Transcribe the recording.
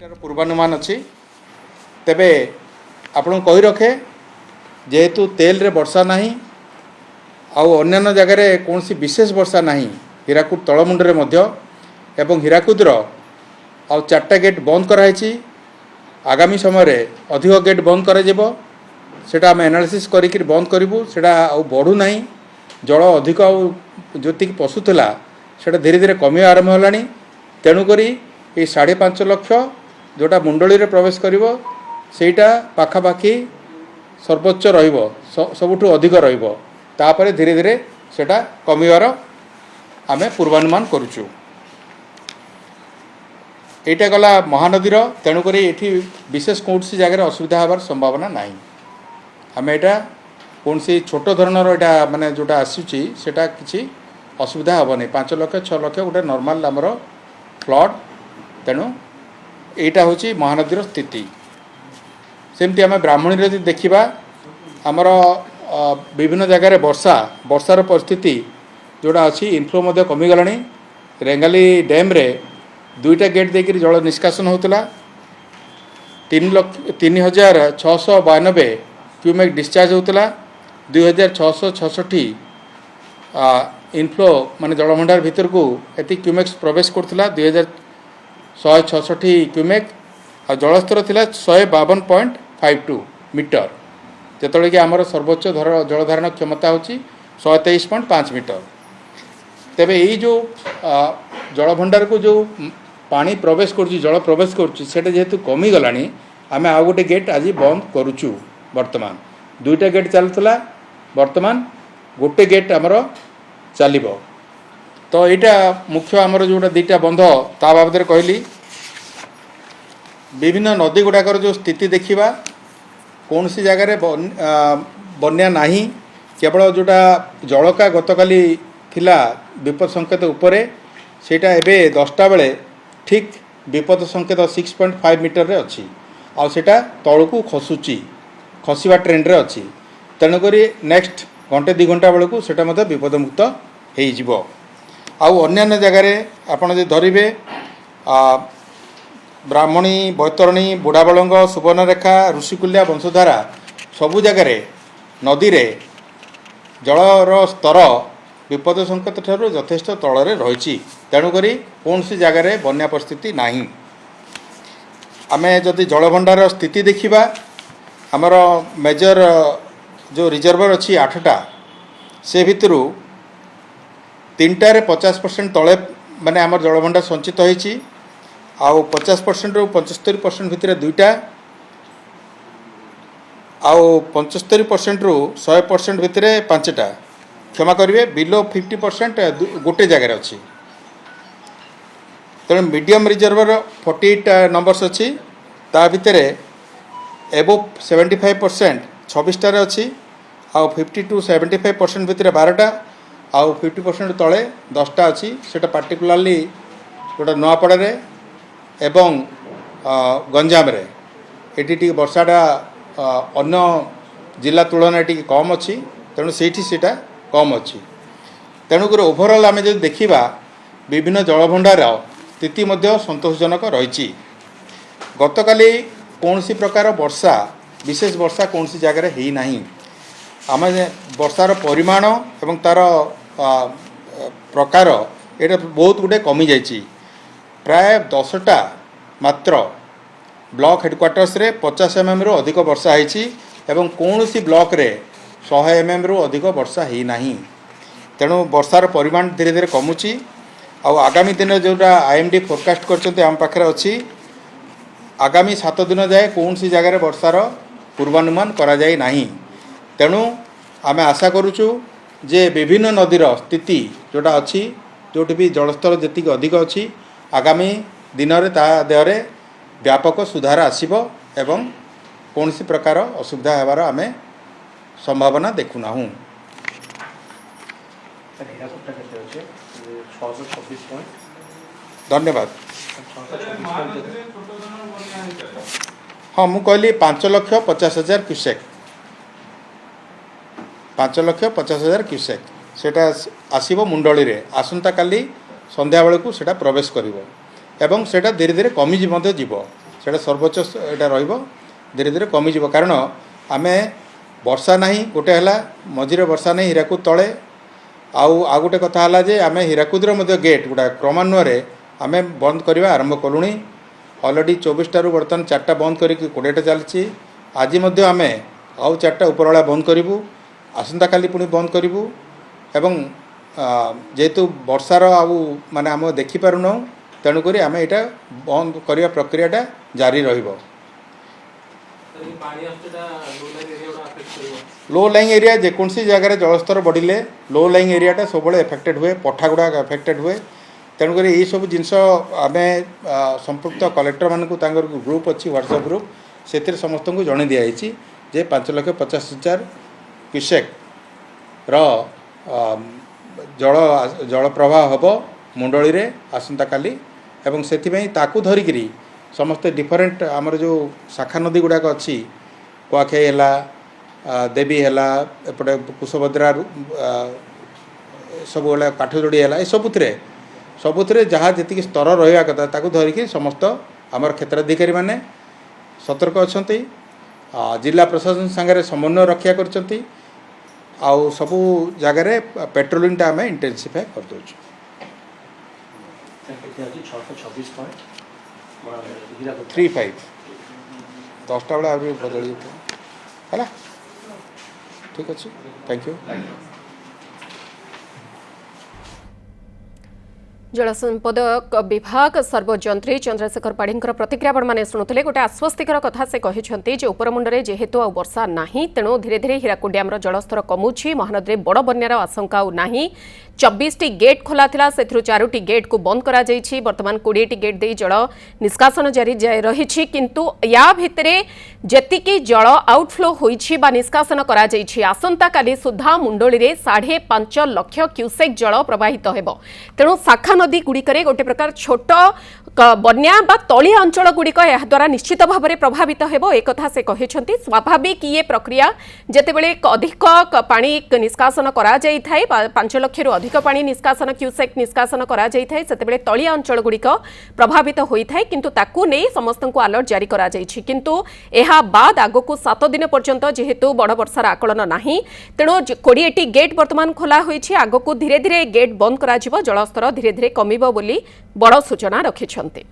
एटार पूर्वानुमान अच्छी तेबे आपण कही रखे जेहेतु तेल रे वर्षा नहीं अन्य जगार कौन सी विशेष वर्षा नहीं हीराकुद तलमुंडरे मध्य एवं हीराकुदर आउ 4टा गेट बंद कराई आगामी समय अधिक गेट बंद करा आम एनालिसिस करिक बंद करूँ से बढ़ू ना जल अधिक जी पशुला से धीरे धीरे कमी आरंभ है तेणुक ये 5.5 लाख जोटा मुंडली रे प्रवेश करिवो सेटा पाखापाखि सर्वोच्च रहिबो सबुठु अधिक रहिबो तापरे धीरे धीरे सेटा कमिवार आमे पूर्वानुमान करूचु। एटा गला महानदीर तेणुक ये विशेष कौन सी जगह असुविधा हबार संभावना नहीं। आमे एटा कौन सी छोट धरणर एटा माने जोटा आसुची सेटा किछि असुविधा हेबनी 5 लाख 6 लाख गोटे नॉर्मल आमर फ्लड तेणु एटा हूँ महानदीर स्थिति। सेमती आम ब्राह्मणी यदि देखा आमर विभिन्न जगार वर्षार परिस्थिति जोड़ा अच्छी इनफ्लो मध्य कमीगला रेंगाली डैम रे 2टा गेट देकर जल निष्कासन होता 3,692 क्यूमेक डिस्चार्ज होता 2,666 इनफ्लो माने जलभंडार भितर को एति क्यूमेक्स प्रवेश करथिला 2,166 क्यूमेक आ जलस्तर थिला 152.52 मीटर जेतोले कि आमर सर्वोच्च जलधारण क्षमता होची 123.5 मीटर। तेबे यही जो जलभंडार को जो पानी प्रवेश करुच्ची जल प्रवेश करुच्ची सेटा जेहेतु कमी गलानी आमे आ गोटे गेट आज बंद करुचु। वर्तमान 2टा गेट चलुला वर्तमान गोटे गेट आमर चलिबो। तो यहाँ मुख्य आमर जोटा 2टा बंध ता बाबद कहली विभिन्न नदी गुड़ाकर जो स्थिति देखा कौन सी जगार बन्या नहीं केवल जोटा जलका गतकाली थिला विपद संकेत उपरे सेटा एबे 10टा बेले ठीक विपद संकेत 6.5 मीटर रे अच्छी आ सेटा तलू खसुची खसवा ट्रेंड रे अच्छी तेणुक नेक्स्ट घंटे 2 घंटा बेलू सेटा मध्य विपदमुक्त हो। आउ अन्य जगार आपड़ जो धरवे ब्राह्मणी बैतरणी बुढ़ाबलंग सुवर्णरेखा ऋषिकुल्या वंशधारा सबु जगार नदी रे जलर स्तर विपद संकेत ठारू यथेष्ट तलरे रही तेणुक कौन सी जगार बन्या परिस्थिति नहीं। आमे जदि जलभंडार स्थिति देखा आमर मेजर जो रिजर्वर अच्छी 8टा से भितर 3टारे 50% तले माने आमर जलभंडार संचित होईची आउ 50% रु 75% भितर 2टा आउ 75% रु 100% भितर 5टा क्षमा करेंगे बिलो 50% गोटे जगार अच्छी तेणु मीडियम रिजर्वर 48 नंबर्स अच्छी ता भितर एबो 75% 26टार अच्छी आउ 50 टू 75% भितर 12टा आउ 50% तले 10टा अच्छी सेटा पार्टिकुलाली गोटा नुआपड़े एवं गंजाम रे एटी वर्षाटा अन्य जिला तुलन टी कम अच्छी तेणु सेटा कम अच्छी तेणुक ओभरऑल आम जो देखा विभिन्न जलभंडार स्थिति मध्य संतोषजनक रही। गतकाली कौन सी प्रकार वर्षा विशेष वर्षा कौन सी जगार है ना आम वर्षार परिमाण एवं तार प्रकार ये बहुत गुटे कमी जाइए प्राय 10टा मात्र ब्लॉक हेडक्वार्टर्स रे 50 mm रु अधिक वर्षा होती एवं कौन सी ब्लॉक रे 100 mm रु अधिक वर्षा है ना तेणु वर्षार परिमाण धीरे धीरे कमुची आगामी दिन जोटा IMD फोरकास्ट कर आम पाखे अच्छी आगामी 7 दिन जाए कौन सी जगार वर्षार पूर्वानुमान करा जाए नहीं। तेणु आमे आशा करुचु जे विभिन्न नदीर स्थिति जोटा अच्छी जोटी भी जलस्तर जी अधिक अच्छी आगामी दिन में ता देहरे व्यापक सुधार आसीबो एवं कौन सी प्रकार असुविधा हेबार आमे संभावना देखुना हूँ। धन्यवाद। हाँ मु कहली 5,50,000 क्यूसेक 5,50,000 क्यूसेक सेटा आसीबो मुंडली रे आसंता काली संध्या बेलू सेटा प्रवेश करिवो एवं सेटा धीरे धीरे कमी मध्य जीव सेटा सर्वोच्च एटा रहिबो धीरे धीरे कमी जीवो कारण आमे वर्षा नहीं गोटे है मझीरे वर्षा नहीं हीराकुद तले आ गोटे कथा है जे आमे हीराकुदर मध्य गेट गुड़ा क्रमान्वये आमे बंद करवा आरंभ कलुणी अलरेडी 24 बर्तमान 4टा बंद करके 20टा चलती आज आमे आउ 4टा उपरवाला बंद करूँ आसंता काली पुणी बंद करूँ एवं जेहेतु वर्षार आउ माने आम देखिपारुन तेणुक आम यहाँ बंद करने प्रक्रियाटा जारी रहिबो। लो लाइंग एरिया जेकोसी जगार जलस्तर बढ़िले लो लाइंग एरियाटा सब एफेक्टेड हुए पठा गुड़ा एफेक्टेड हुए तेणुक ये सब जिनस आम संपुक्त कलेक्टर मानक ग्रुप अच्छी व्हाट्सएप ग्रुप से समस्त को जन दिखाई जे 5,50,000 क्यूसेक जल जल प्रवाह हम मुंडली रे आसंता काली एवं से ताकू धरिकी समस्ते डिफरेंट आमर जो शाखा नदी गुड़ाक अच्छी कुआखाई है देवी है एपटे कुशभद्रा सब काठजोड़ी है सबुत जहाँ जी स्तर रहा कथा ताकू धरिकी समस्त आमर क्षेत्राधिकारी माने सतर्क अच्छा जिला प्रशासन सागर समन्वय रक्षा कर सबू जगार पेट्रोलिंग आम इंटेंसिफाई कर दो 35 10टा बेला आहुरी बदल है ठीक अच्छे थैंक यू। जलसंपद विभाग सर्वजंत्री चंद्रशेखर पाढ़ींकर प्रतिक्रिया मैंने शुणुले गोटे आश्वस्तिकर कथा से कहते उपरमुंडे जेहेतु वर्षा नहीं तेणु धीरे धीरे हीराकुद डैम जलस्तर कमुची महानदी बड़ बन्यार आशंका नहीं 24टी गेट खोला था से 4टी गेट को बंद करा जाइछि वर्तमान 20टी गेट दे जल निष्कासन जारी रही किंतु या भितरे जेतिकी जल आउटफ्लो होइछि बा निष्कासन करा जाइछि आसंता काली सुधा मुंडली रे 5.5 लाख क्यूसेक जल प्रवाहित हेबो तेणु शाखा नदी गुड़िकरे गोटे प्रकार छोट बन्या बा तलिया अंचल गुड़िक द्वारा निश्चित भाव में प्रभावित हेबो एक कथा से कहते स्वाभाविक ये प्रक्रिया जेतेबेले अधिक पानी निष्कासन करा जाई थाए 5 लाख रु अधिक पानी निष्कासन क्यूसेक निष्कासन करा जाई थाए सेतेबेले तलिया अंचल गुड़िक प्रभावित होई थाए किंतु ताकू नै समस्त को अलर्ट जारी करा जाइछि किंतु एहा बाद आगो 7 दिन पर्यंत जेहेतु बड़ वर्षार आकलन नाही तेणु 20टी गेट वर्तमान खोला होइछि आगो को धीरे धीरे गेट बंद करा जिवो जलस्तर धीरे धीरे कमिबो बोली बड़ सूचना रखिछन्ते।